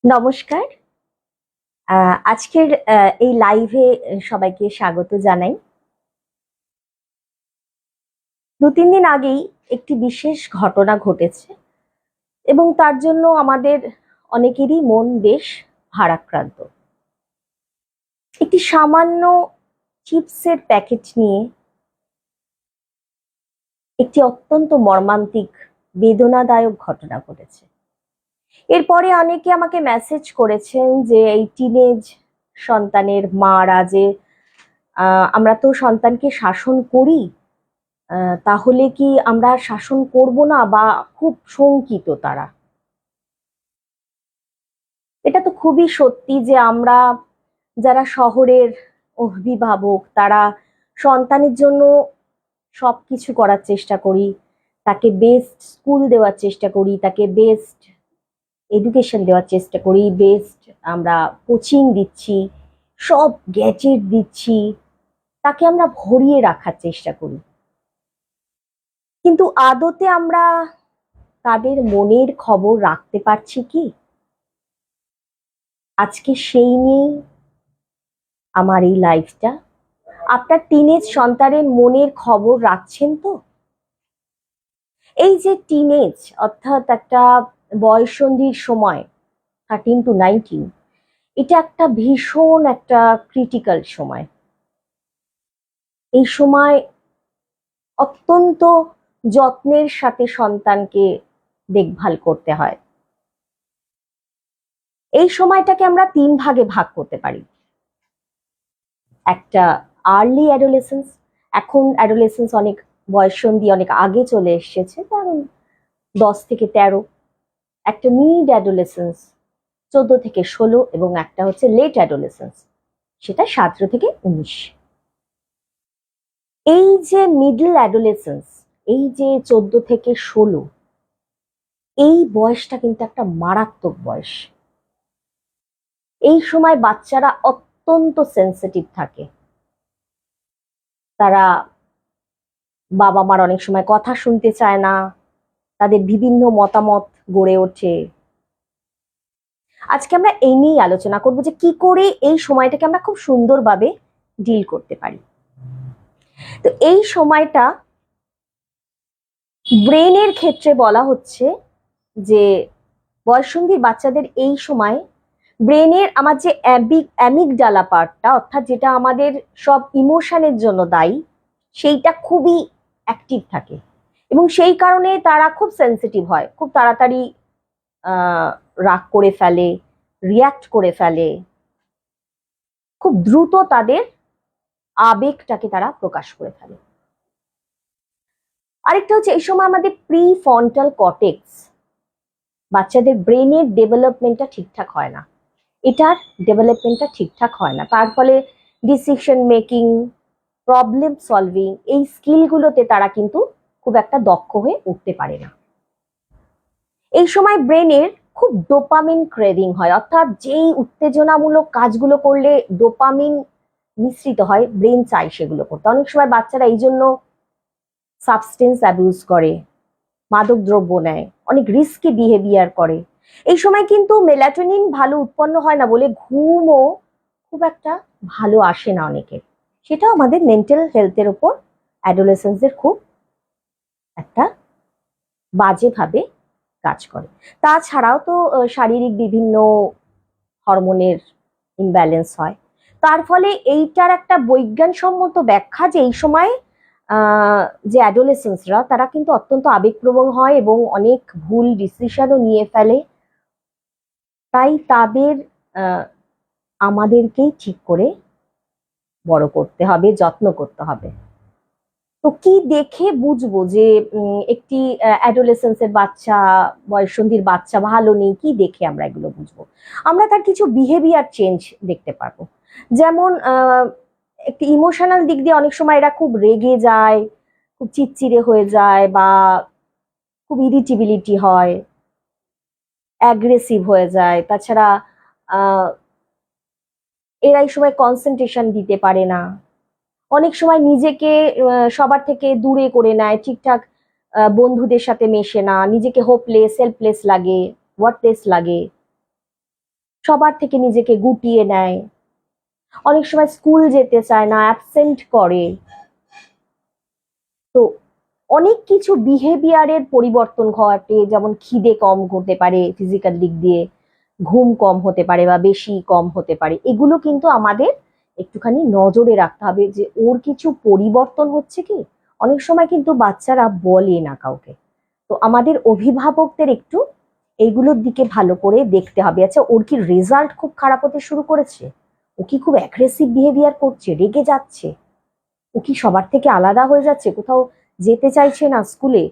নমস্কার। আজকের এই লাইভে সবাইকে স্বাগত জানাই। 2-3 দিন আগেই একটি বিশেষ ঘটনা ঘটেছে এবং তার জন্য আমাদের অনেকেরই মন বেশ ভারাক্রান্ত। একটি সামান্য চিপসের প্যাকেট নিয়ে একটি অত্যন্ত মর্মান্তিক বেদনাদায়ক ঘটনা ঘটেছে। এরপরে অনেকে আমাকে মেসেজ করেছেন যে এই টিনেজ সন্তানের মারা যে আমরা তো সন্তানকে শাসন করি, তাহলে কি আমরা শাসন করব না, বা খুব শঙ্কিত তারা। এটা তো খুবই সত্যি যে আমরা যারা শহরের অভিভাবক তারা সন্তানের জন্য সবকিছু করার চেষ্টা করি, তাকে বেস্ট স্কুল দেওয়ার চেষ্টা করি, তাকে বেস্ট এডুকেশন দেওয়ার চেষ্টা করি, বেস্ট আমরা কোচিং দিচ্ছি, সব গ্যাজেট দিচ্ছি, তাকে আমরা ভরিয়ে রাখার চেষ্টা করি। কিন্তু আদতে আমরা তাদের মনের খবর রাখতে পারছি কি? আজকে সেই নিয়েই আমার এই লাইফটা। আপনার টিনেজ সন্তানের মনের খবর রাখছেন তো? এই যে টিনেজ অর্থাৎ একটা বয়ঃসন্ধির সময় 13 to 19, এটা একটা ভীষণ একটা ক্রিটিক্যাল সময়। এই সময় অত্যন্ত যত্নের সাথে সন্তানকে দেখভাল করতে হয়। এই সময়টাকে আমরা 3 ভাগে ভাগ করতে পারি। একটা আর্লি অ্যাডোলেসেন্স, এখন অ্যাডোলেসেন্স অনেক বয়ঃসন্ধি অনেক আগে চলে এসেছে, কারণ 10 থেকে 13। একটা মিড অ্যাডোলেসেন্স 14 থেকে 16, এবং একটা হচ্ছে লেট অ্যাডোলেসেন্স, সেটা 17 থেকে 19। এই যে মিডল অ্যাডোলেসেন্স, এই যে 14 থেকে 16, এই বয়সটা কিন্তু একটা মারাত্মক বয়স। এই সময় বাচ্চারা অত্যন্ত সেন্সিটিভ থাকে। তারা বাবা মার অনেক সময় কথা শুনতে চায় না, তাদের বিভিন্ন মতামত গড়ে ওঠে। আজকে আমরা এই নিয়েই আলোচনা করব যে কি করে এই সময়টাকে আমরা খুব সুন্দরভাবে ডিল করতে পারি। তো এই সময়টা ব্রেনের ক্ষেত্রে বলা হচ্ছে যে বয়ঃসন্ধির বাচ্চাদের এই সময় ব্রেনের আমার যে অ্যামিগডালা পার্টটা, অর্থাৎ যেটা আমাদের সব ইমোশনের জন্য দায়ী, সেইটা খুবই অ্যাক্টিভ থাকে এবং সেই কারণে তারা খুব সেন্সিটিভ হয়, খুব তাড়াতাড়ি রাগ করে ফেলে, রিয়াক্ট করে ফেলে, খুব দ্রুত তাদের আবেগটাকে তারা প্রকাশ করে ফেলে। আরেকটা হচ্ছে এই সময় আমাদের প্রিফ্রন্টাল কর্টেক্স, বাচ্চাদের ব্রেনের ডেভেলপমেন্টটা ঠিকঠাক হয় না, এটার ডেভেলপমেন্টটা ঠিকঠাক হয় না। তার ফলে ডিসিশন মেকিং, প্রবলেম সলভিং, এই স্কিলগুলোতে তারা কিন্তু খুব একটা দক্ষ হয়ে উঠতে পারে না। এই সময় ব্রেনের খুব ডোপামিন ক্রেভিং হয়, অর্থাৎ যেই উত্তেজনামূলক কাজগুলো করলে ডোপামিন মিশ্রিত হয়, ব্রেন চাই সেগুলো করতে। অনেক সময় বাচ্চারা এই জন্য সাবস্টেন্স অ্যাবিউজ করে, মাদক দ্রব্য নেয়, অনেক রিস্কি বিহেভিয়ার করে। এই সময় কিন্তু মেলাটোনিন ভালো উৎপন্ন হয় না বলে ঘুমও খুব একটা ভালো আসে না অনেকের। সেটাও আমাদের মেন্টাল হেলথের উপর অ্যাডোলেসেন্সের খুব একটা বাজেভাবে কাজ করে। তাছাড়াও তো শারীরিক বিভিন্ন হরমোনের ইমব্যালেন্স হয়। তার ফলে এইটার একটা বৈজ্ঞানসম্মত ব্যাখ্যা যে এই সময় যে অ্যাডোলেসেন্সরা তারা কিন্তু অত্যন্ত আবেগপ্রবণ হয় এবং অনেক ভুল ডিসিশনও নিয়ে ফেলে। তাই তাদের আমাদেরকেই ঠিক করে বড় করতে হবে, যত্ন করতে হবে। তো কি দেখে বুঝবো যে একটি অ্যাডোলেসেন্সের বাচ্চা, বয়ঃসন্ধির বাচ্চা ভালো নেই? কি দেখে আমরা এগুলো বুঝবো? আমরা তার কিছু বিহেভিয়ার চেঞ্জ দেখতে পারবো। যেমন একটি ইমোশনাল দিক দিয়ে অনেক সময় এরা খুব রেগে যায়, খুব চিড়চিড়ে হয়ে যায়, বা খুব ইরিটেবিলিটি হয়, অ্যাগ্রেসিভ হয়ে যায়। তাছাড়া এরা এই সময় কনসেন্ট্রেশন দিতে পারে না, অনেক সময় নিজেকে সবার থেকে দূরে করে নেয়, ঠিকঠাক বন্ধুদের সাথে মেশে না, নিজেকে হোপলেস, হেল্পলেস লাগে, ওয়ার্থলেস লাগে। সবার থেকে নিজেকে গুটিয়ে নেয়, অনেক সময় স্কুল যেতে চায় না, অ্যাবসেন্ট করে। তো অনেক কিছু বিহেভিয়ারের পরিবর্তন ঘটে, যেমন খিদে কম হতে পারে ফিজিক্যাল দিক দিয়ে, ঘুম কম হতে পারে বা বেশি কম হতে পারে। এগুলো কিন্তু আমাদের একটুখানি নজরে রাখতে হবে যে ওর কিছু পরিবর্তন হচ্ছে কি। অনেক সময় কিন্তু বাচ্চারা বলে না কাউকে, তো আমাদের অভিভাবকদের একটু এইগুলোর দিকে ভালো করে দেখতে হবে। আচ্ছা, ওর কি রেজাল্ট খুব খারাপ হতে শুরু করেছে? ও কি খুব অ্যাগ্রেসিভ বিহেভিয়ার করছে, রেগে যাচ্ছে? ও কি সবার থেকে আলাদা হয়ে যাচ্ছে, কোথাও যেতে চাইছে না স্কুলে?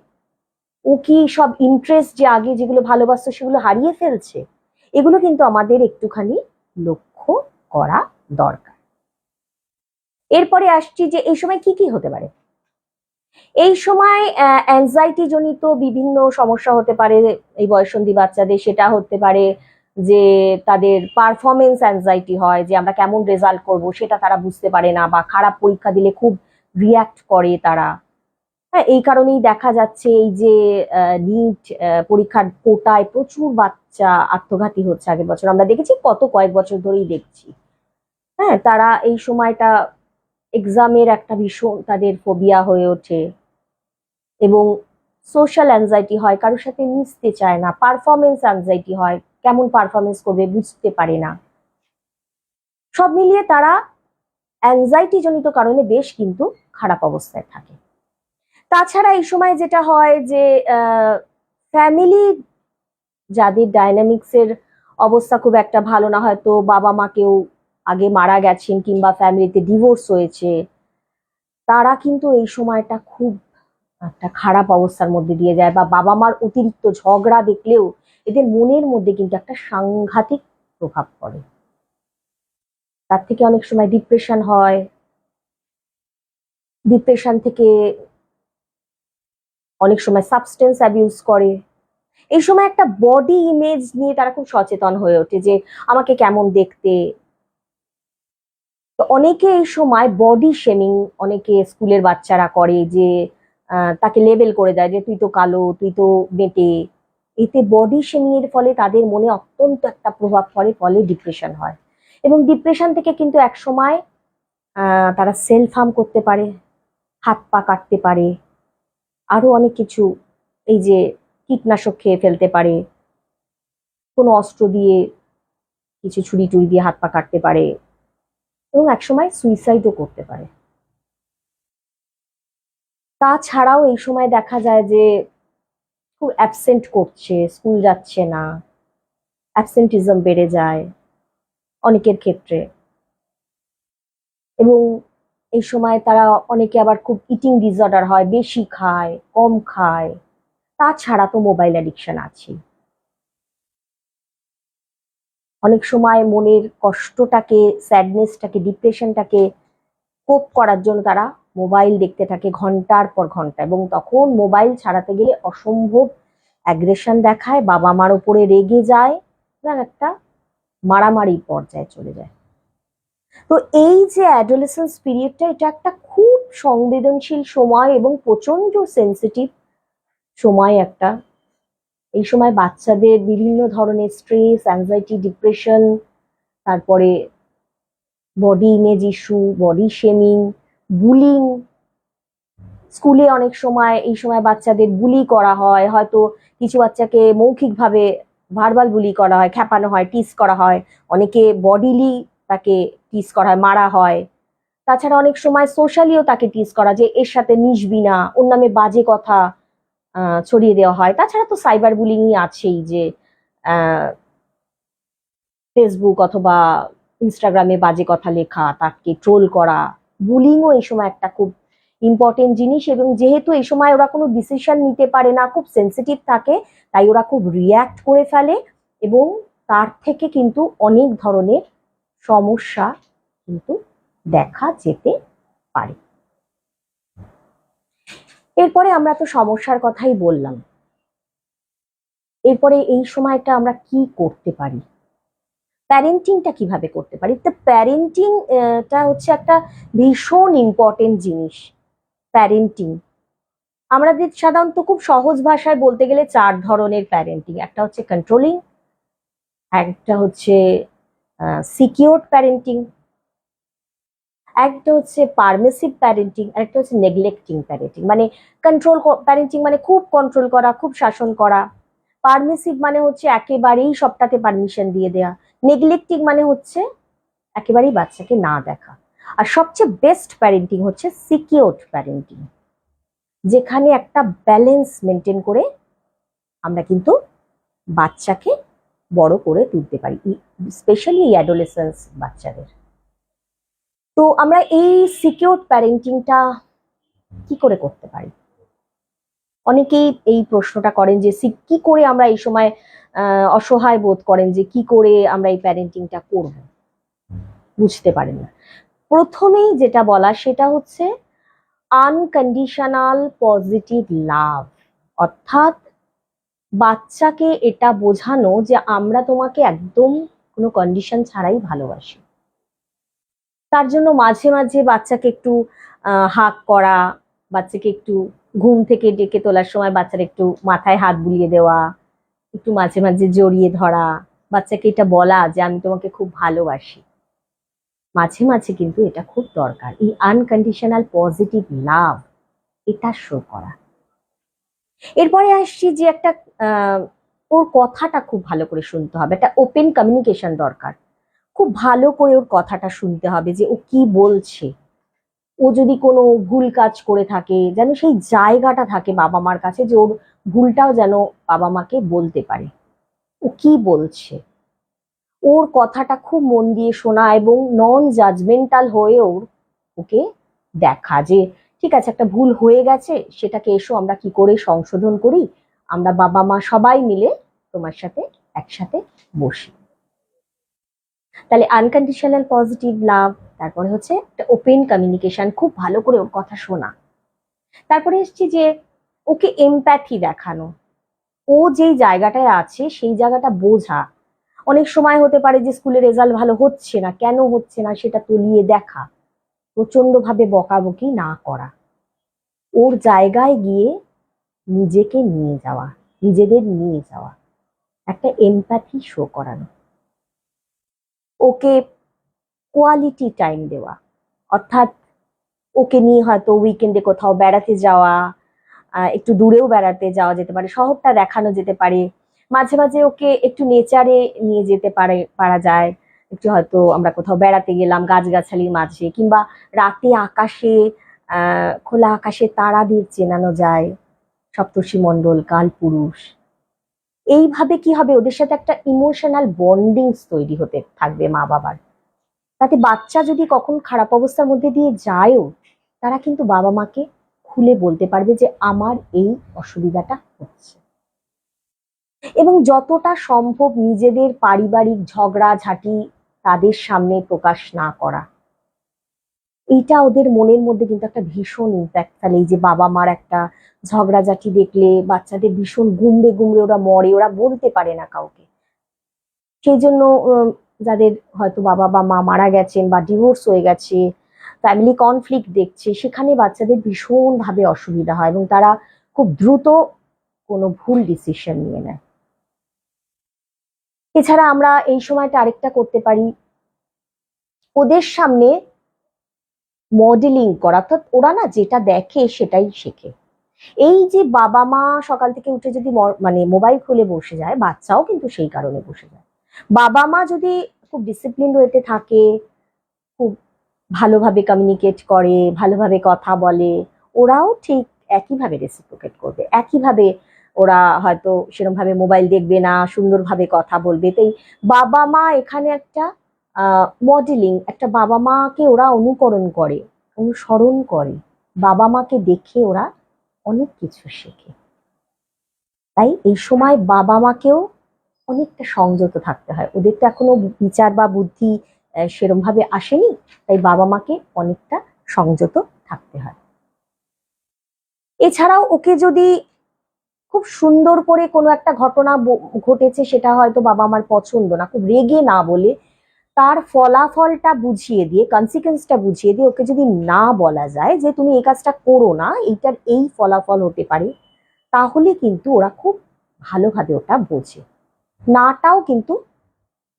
ও কি সব ইন্টারেস্ট যে আগে যেগুলো ভালোবাসতো সেগুলো হারিয়ে ফেলছে? এগুলো কিন্তু আমাদের একটুখানি লক্ষ্য করা দরকার। এরপরে আসছি যে এই সময় কি কি হতে পারে। এই সময় অ্যাংজাইটি জনিত বিভিন্ন সমস্যা হতে পারে এই বয়সন্ধি বাচ্চাদের। সেটা হতে পারে যে তাদের পারফরমেন্স অ্যাংজাইটি হয়, যে আমরা কেমন রেজাল্ট করব সেটা তারা বুঝতে পারে না, বা খারাপ পরীক্ষা দিলে খুব রিয়াক্ট করে তারা। হ্যাঁ, এই কারণেই দেখা যাচ্ছে এই যে নিট পরীক্ষার কোটায় প্রচুর বাচ্চা আত্মঘাতী হচ্ছে। আগের বছর আমরা দেখেছি, কয়েক বছর ধরেই দেখছি। হ্যাঁ, তারা এই সময়টা এক্সামের একটা ভীষণ তাদের ফোবিয়া হয়ে ওঠে, এবং সোশ্যাল অ্যাংজাইটি হয়, কারোর সাথে মিশতে চায় না। পারফরমেন্স অ্যাংজাইটি হয়, কেমন পারফরমেন্স করবে বুঝতে পারে না। সব মিলিয়ে তারা অ্যাংজাইটি জনিত কারণে বেশ কিন্তু খারাপ অবস্থায় থাকে। তাছাড়া এই সময় যেটা হয় যে ফ্যামিলি যাদের ডাইনামিক্সের অবস্থা খুব একটা ভালো না, হয়তো বাবা মা কেউ আগে মারা গেছেন কিংবা ফ্যামিলিতে ডিভোর্স হয়েছে, তারা কিন্তু এই সময়টা খুব একটা খারাপ অবস্থার মধ্যে দিয়ে যায়। বা বাবা মার অতিরিক্ত ঝগড়া দেখলেও এদের মনের মধ্যে কিন্তু একটা সাংঘাতিক প্রভাব পড়ে। তার থেকে অনেক সময় ডিপ্রেশন হয়, ডিপ্রেশন থেকে অনেক সময় সাবস্টেন্স অ্যাবিউজ করে। এই সময় একটা বডি ইমেজ নিয়ে তারা খুব সচেতন হয়ে ওঠে যে আমাকে কেমন দেখতে। তো অনেকে এই সময় বডি শেমিং, অনেকে স্কুলের বাচ্চারা করে যে তাকে লেবেল করে দেয় যে তুই তো কালো, তুই তো বেঁটে। এতে বডি শেমিং এর ফলে তাদের মনে অত্যন্ত একটা প্রভাব পড়ে, ফলে ডিপ্রেশন হয়। এবং ডিপ্রেশন থেকে কিন্তু এক সময় তারা সেলফ হার্ম করতে পারে, হাত পা কাটতে পারে, আরো অনেক কিছু, এই যে কীটনাশক খেয়ে ফেলতে পারে, কোনো অস্ত্র দিয়ে, কিছু ছুরি টুরি দিয়ে হাত পা কাটতে পারে, এবং একসময় সুইসাইডও করতে পারে। তাছাড়াও এই সময় দেখা যায় যে খুব অ্যাবসেন্ট করছে, স্কুল যাচ্ছে না, অ্যাবসেন্টিজম বেড়ে যায় অনেকের ক্ষেত্রে। এবং এই সময় তারা অনেকে আবার খুব ইটিং ডিসঅর্ডার হয়, বেশি খায়, কম খায়। তাছাড়া তো মোবাইল অ্যাডিকশন আছে। অনেক সময় মনের কষ্টটাকে, স্যাডনেসটাকে, ডিপ্রেশনটাকে কোপ করার জন্য তারা মোবাইল দেখতে থাকে ঘন্টার পর ঘন্টা, এবং তখন মোবাইল ছাড়াতে গেলে অসম্ভব অ্যাগ্রেশন দেখায়, বাবা মার উপরে রেগে যায়, এবং একটা মারামারি পর্যায়ে চলে যায়। তো এই যে অ্যাডোলেসেন্স পিরিয়ডটা, এটা একটা খুব সংবেদনশীল সময় এবং প্রচন্ড সেন্সিটিভ সময় একটা। এই সময় বাচ্চাদের বিভিন্ন ধরনের স্ট্রেস, অ্যাংজাইটি, ডিপ্রেশন, তারপরে body image issue, body shaming, bullying. স্কুলে অনেক সময় এই সময় বাচ্চাদের বুলি করা হয়, হয়তো কিছু বাচ্চাকে মৌখিকভাবে ভার্বাল বুলি করা হয়, খ্যাপানো হয়, টিস করা হয়। অনেকে বডিলি তাকে টিস করা হয়, মারা হয়। তাছাড়া অনেক সময় সোশ্যালিও তাকে টিস করা, যে এর সাথে মিশবি না, ওর নামে বাজে কথা ছড়িয়ে দেওয়া হয়। তাছাড়া তো সাইবার বুলিংই আছেই, যে ফেসবুক অথবা ইনস্টাগ্রামে বাজে কথা লেখা, তাকে ট্রোল করা। বুলিংও এই সময় একটা খুব ইম্পর্টেন্ট জিনিস, এবং যেহেতু এই সময় ওরা কোনো ডিসিশন নিতে পারে না, খুব সেন্সিটিভ থাকে, তাই ওরা খুব রিয়্যাক্ট করে ফেলে, এবং তার থেকে কিন্তু অনেক ধরনের সমস্যা কিন্তু দেখা যেতে পারে। এরপরে আমরা তো সমস্যার কথাই বললাম, এরপরে এই সময়টা আমরা কি করতে পারি, প্যারেন্টিংটা কিভাবে করতে পারি। তো প্যারেন্টিংটা হচ্ছে একটা ভীষণ ইম্পর্টেন্ট জিনিস। প্যারেন্টিং আমাদের সাধারণত খুব সহজ ভাষায় বলতে গেলে 4 ধরনের প্যারেন্টিং। একটা হচ্ছে কন্ট্রোলিং, একটা হচ্ছে সিকিউরড প্যারেন্টিং, একটা হচ্ছে পারমিসিভ প্যারেন্টিং, আর একটা হচ্ছে নেগলেক্টিং প্যারেন্টিং। মানে কন্ট্রোল প্যারেন্টিং মানে খুব কন্ট্রোল করা, খুব শাসন করা। পারমিসিভ মানে হচ্ছে একেবারেই সবটাতে পারমিশন দিয়ে দেয়া। নেগলেক্টিং মানে হচ্ছে একেবারেই বাচ্চাকে না দেখা। আর সবচেয়ে বেস্ট প্যারেন্টিং হচ্ছে সিকিউরড প্যারেন্টিং, যেখানে একটা ব্যালেন্স মেনটেন করে আমরা কিন্তু বাচ্চাকে বড় করে তুলতে পারি, স্পেশালি অ্যাডোলেসেন্স বাচ্চাদের। তো আমরা এই সিকিউরড প্যারেন্টিংটা কি করে করতে পারি? অনেকেই এই প্রশ্নটা করেন যে কি করে আমরা এই সময় অসহায় বোধ করেন যে কি করে আমরা এই প্যারেন্টিংটা করব, বুঝতে পারেন না। প্রথমেই যেটা বলা সেটা হচ্ছে আনকন্ডিশনাল পজিটিভ লাভ, অর্থাৎ বাচ্চাকে এটা বোঝানো যে আমরা তোমাকে একদম কোনো কন্ডিশন ছাড়াই ভালোবাসি। তার জন্য মাঝে মাঝে বাচ্চাকে একটু হাগ করা, বাচ্চাকে একটু ঘুম থেকে ডেকে তোলার সময় বাচ্চার একটু মাথায় হাত বুলিয়ে দেওয়া, একটু মাঝে মাঝে জড়িয়ে ধরা, বাচ্চাকে এটা বলা যে আমি তোমাকে খুব ভালোবাসি। মাঝে মাঝে কিন্তু এটা খুব দরকার, এই আনকন্ডিশনাল পজিটিভ লাভ এটা শো করা। এরপরে আসছি যে একটা ওর কথাটা খুব ভালো করে শুনতে হবে, একটা ওপেন কমিউনিকেশন দরকার। খুব ভালো করে ওর কথাটা শুনতে হবে যে ও কি বলছে। ও যদি কোনো ভুল কাজ করে থাকে যেন সেই জায়গাটা থাকে বাবা মার কাছে, যে ওর ভুলটাও যেন বাবা মাকে বলতে পারে ও কি বলছে। ওর কথাটা খুব মন দিয়ে শোনা এবং নন জাজমেন্টাল হয়ে ওকে দেখা যে ঠিক আছে একটা ভুল হয়ে গেছে, সেটাকে এসো আমরা কি করে সংশোধন করি, আমরা বাবা মা সবাই মিলে তোমার সাথে একসাথে বসি। তাহলে আনকন্ডিশনাল পজিটিভ লাভ, তারপরে হচ্ছে একটা ওপেন কমিউনিকেশন, খুব ভালো করে ওর কথা শোনা। তারপরে এসছি যে ওকে এমপ্যাথি দেখানো, ও যেই জায়গাটায় আছে সেই জায়গাটা বোঝা। অনেক সময় হতে পারে যে স্কুলের রেজাল্ট ভালো হচ্ছে না, কেন হচ্ছে না সেটা তলিয়ে দেখা, প্রচন্ড ভাবে বকাবকি না করা, ওর জায়গায় গিয়ে নিজেকে নিয়ে যাওয়া, নিজেদের নিয়ে যাওয়া, একটা এমপ্যাথি শো করানো। ওকে কোয়ালিটি টাইম দেওয়া, অর্থাৎ ওকে নিয়ে হয়তো উইকেন্ডে কোথাও বেড়াতে যাওয়া, একটু দূরেও বেড়াতে যাওয়া যেতে পারে, শহরটা দেখানো যেতে পারে। মাঝে মাঝে ওকে একটু নেচারে নিয়ে যেতে পারা যায়, একটু হয়তো আমরা কোথাও বেড়াতে গেলাম গাছগাছালির মাঝে, কিংবা রাতে আকাশে খোলা আকাশে তারাদের চেনানো যায়, সপ্তর্ষি মণ্ডল, কালপুরুষ। এইভাবে কি হবে, ওদের সাথে একটা ইমোশনাল বন্ডিংস তৈরি হতে থাকবে মা বাবার। তাতে বাচ্চা যদি কখন খারাপ অবস্থার মধ্যে দিয়ে যায়ও, তারা কিন্তু বাবা মাকে খুলে বলতে পারবে যে আমার এই অসুবিধাটা হচ্ছে। এবং যতটা সম্ভব নিজেদের পারিবারিক ঝগড়াঝাঁটি তাদের সামনে প্রকাশ না করা, এইটা ওদের মনের মধ্যে কিন্তু একটা ভীষণ ইম্প্যাক্ট ফেলে। এই যে বাবা মার একটা ঝগড়াঝাঁটি দেখলে বাচ্চাদের ভীষণ গুমড়ে গুমড়ে ওরা মরে, ওরা বলতে পারে না কাউকে। সেই জন্য যাদের হয়তো বাবা বা মা মারা গেছেন বা ডিভোর্স হয়ে গেছে, ফ্যামিলি কনফ্লিক্ট দেখছে, সেখানে বাচ্চাদের ভীষণ ভাবে অসুবিধা হয় এবং তারা খুব দ্রুত কোনো ভুল ডিসিশন নিয়ে নেয়। এছাড়া আমরা এই সময়টা আরেকটা করতে পারি, ওদের সামনে মডেলিং করা, অর্থাৎ ওরা না যেটা দেখে সেটাই শেখে। এই যে বাবা মা সকাল থেকে উঠে যদি মানে মোবাইল খুলে বসে যায়, বাচ্চাও কিন্তু সেই কারণে বসে যায়। বাবা মা যদি খুব ডিসিপ্লিন হতে থাকে, খুব ভালোভাবে কমিউনিকেট করে, ভালোভাবে কথা বলে, ওরাও ঠিক একইভাবে রেসিপ্রোকেট করবে, একইভাবে ওরা হয়তো সেরকম ভাবে মোবাইল দেখবে না, সুন্দরভাবে কথা বলবে। তাই বাবা মা এখানে একটা মডেলিং, একটা বাবা মাকে ওরা অনুকরণ করে, অনুসরণ করে, বাবা মাকে দেখে ওরা অনেক কিছু শেখে। তাই এই সময় বাবা মাকেও অনেকটা সংযত থাকতে হয়, ওদের তো এখনো বিচার বা বুদ্ধি সেরম ভাবে আসেনি, তাই বাবা মাকে অনেকটা সংযত থাকতে হয়। এছাড়াও ওকে যদি খুব সুন্দর করে কোনো একটা ঘটনা ঘটেছে, সেটা হয়তো বাবা মার পছন্দ না, খুব রেগে না বলে তার ফলাফলটা বুঝিয়ে দিয়ে, কনসিকুয়েন্সটা বুঝিয়ে দিয়ে ওকে যদি না বলা যায় যে তুমি এই কাজটা করো না, এইটার এই ফলাফল হতে পারে, তাহলে কিন্তু ওরা খুব ভালোভাবে ওটা বোঝে। নাটাও কিন্তু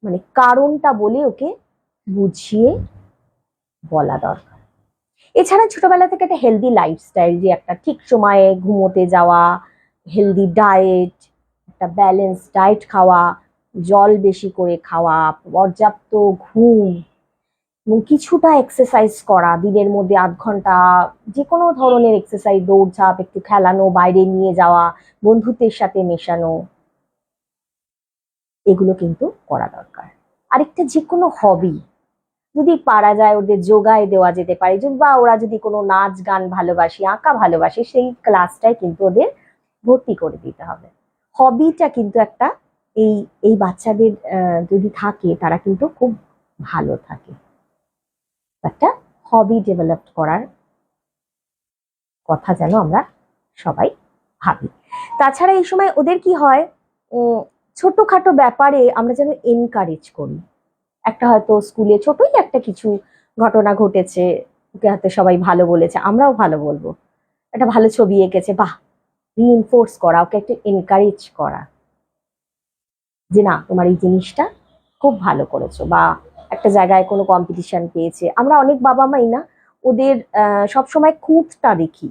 মানে কারণটা বলে ওকে বুঝিয়ে বলা দরকার। এছাড়া ছোটবেলা থেকে একটা হেলদি লাইফস্টাইল, যে একটা ঠিক সময়ে ঘুমোতে যাওয়া, হেলদি ডায়েট, একটা ব্যালেন্স ডায়েট খাওয়া, জল বেশি করে খাওয়া, পর্যাপ্ত ঘুম এবং কিছুটা এক্সারসাইজ করা, দিনের মধ্যে 8 ঘন্টা যে কোনো ধরনের এক্সারসাইজ, দৌড়ঝাঁপ, একটু খেলানো, বাইরে নিয়ে যাওয়া, বন্ধুত্বের সাথে মেশানো, এগুলো কিন্তু করা দরকার। আরেকটা যে কোনো হবি যদি পারা যায় ওদের যোগায় দেওয়া যেতে পারে, বা ওরা যদি কোনো নাচ গান ভালোবাসে, আঁকা ভালোবাসে, সেই ক্লাসটায় কিন্তু ওদের ভর্তি করে দিতে হবে। হবিটা কিন্তু একটা এই এই বাচ্চাদের যদি থাকে তারা কিন্তু খুব ভালো থাকে। একটা হবি ডেভেলপ করার কথা যেন আমরা সবাই ভাবি। তাছাড়া এই সময় ওদের কি হয়, ছোটখাটো ব্যাপারে আমরা যেন এনকারেজ করি। একটা হয়তো স্কুলে ছোটই একটা কিছু ঘটনা ঘটেছে, ওকে হয়তো সবাই ভালো বলেছে, আমরাও ভালো বলবো। একটা ভালো ছবি এঁকেছে, বাহ, রিইনফোর্স করা, ওকে একটু এনকারেজ করা যে না তোমার এই জিনিসটা খুব ভালো করেছো, বা একটা জায়গায় কোনো কম্পিটিশন পেয়েছে। আমরা অনেক বাবা মাই না ওদের সবসময় খুঁতটা দেখি,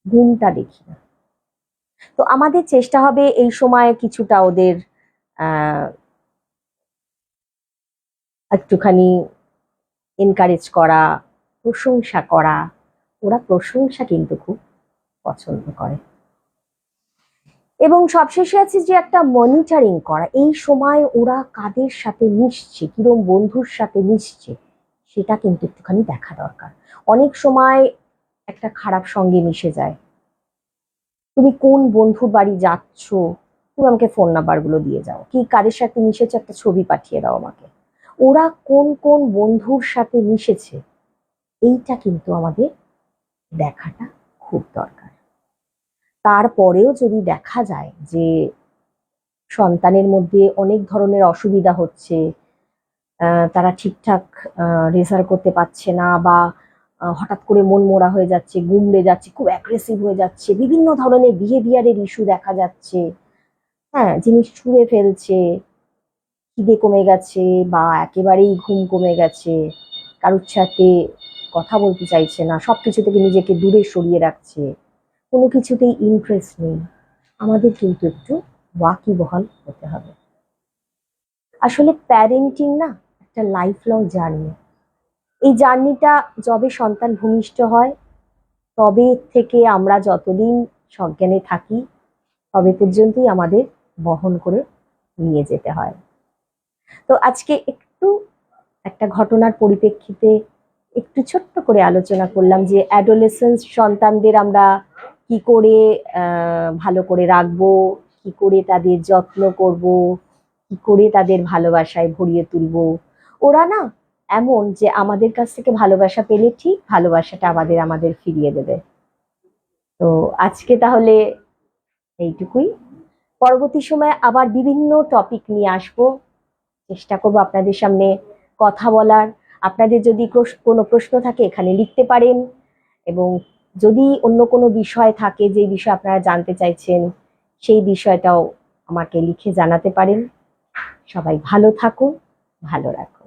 গুণটা দেখি না। তো আমাদের চেষ্টা হবে এই সময় কিছুটা ওদের একটুখানি এনকারেজ করা, প্রশংসা করা। ওরা প্রশংসা কিন্তু খুব পছন্দ করে। এবং সবশেষে আছে যে একটা মনিটরিং করা, এই সময় ওরা কাদের সাথে মিশছে, কিরম বন্ধুর সাথে মিশছে, সেটা কিন্তু একটুখানি দেখা দরকার। অনেক সময় একটা খারাপ সঙ্গে মিশে যায়। তুমি কোন বন্ধুর বাড়ি যাচ্ছ, তুমি আমাকে ফোন নাম্বার গুলো দিয়ে যাও, কি কাদের সাথে মিশেছো একটা ছবি পাঠিয়ে দাও আমাকে। ওরা কোন কোন বন্ধুর সাথে মিশেছে এইটা কিন্তু আমাদের দেখাটা খুব দরকার। তারপরেও যদি দেখা যায় যে সন্তানের মধ্যে অনেক ধরনের অসুবিধা হচ্ছে, তারা ঠিকঠাক রেজাল্ট করতে পারছে না, বা হঠাৎ করে মন মরা হয়ে যাচ্ছে, গুমড়ে যাচ্ছে, খুব অ্যাগ্রেসিভ হয়ে যাচ্ছে, বিভিন্ন ধরনের বিহেভিয়ারের ইস্যু দেখা যাচ্ছে, হ্যাঁ, জিনিস ছুঁড়ে ফেলছে, খিদে কমে গেছে, বা একেবারেই ঘুম কমে গেছে, কারোর সাথে কথা বলতে চাইছে না, সবকিছু থেকে নিজেকে দূরে সরিয়ে রাখছে, কোনো কিছুতেই ইন্টারেস্ট নেই, আমাদের কিন্তু একটু ওয়াকিবহাল হতে হবে। আসলে প্যারেন্টিং না একটা লাইফ লং জার্নি। এই জার্নিটা যবে সন্তান ভূমিষ্ঠ হয় তবে থেকে আমরা যতদিন সজ্ঞানে থাকি তবে পর্যন্তই আমাদের বহন করে নিয়ে যেতে হয়। তো আজকে একটু একটা ঘটনার পরিপ্রেক্ষিতে একটু ছোট্ট করে আলোচনা করলাম যে অ্যাডোলেসেন্স সন্তানদের আমরা কি করে ভালো করে রাখবো, কি করে তাদের যত্ন করব, কি করে তাদের ভালোবাসায় ভরিয়ে তুলবো। ওরা না এমন যে আমাদের কাছ থেকে ভালোবাসা পেলে ঠিক ভালোবাসাটা আমাদের ফিরিয়ে দেবে। তো আজকে তাহলে এইটুকুই। পরবর্তী সময়ে আবার বিভিন্ন টপিক নিয়ে আসবো, চেষ্টা করবো আপনাদের সামনে কথা বলার। আপনাদের যদি কোনো প্রশ্ন থাকে এখানে লিখতে পারেন, এবং যদি অন্য কোনো বিষয় থাকে যে বিষয় আপনারা জানতে চাইছেন সেই বিষয়টাও আমাকে লিখে জানাতে পারেন। সবাই ভালো থাকুন, ভালো রাখুন।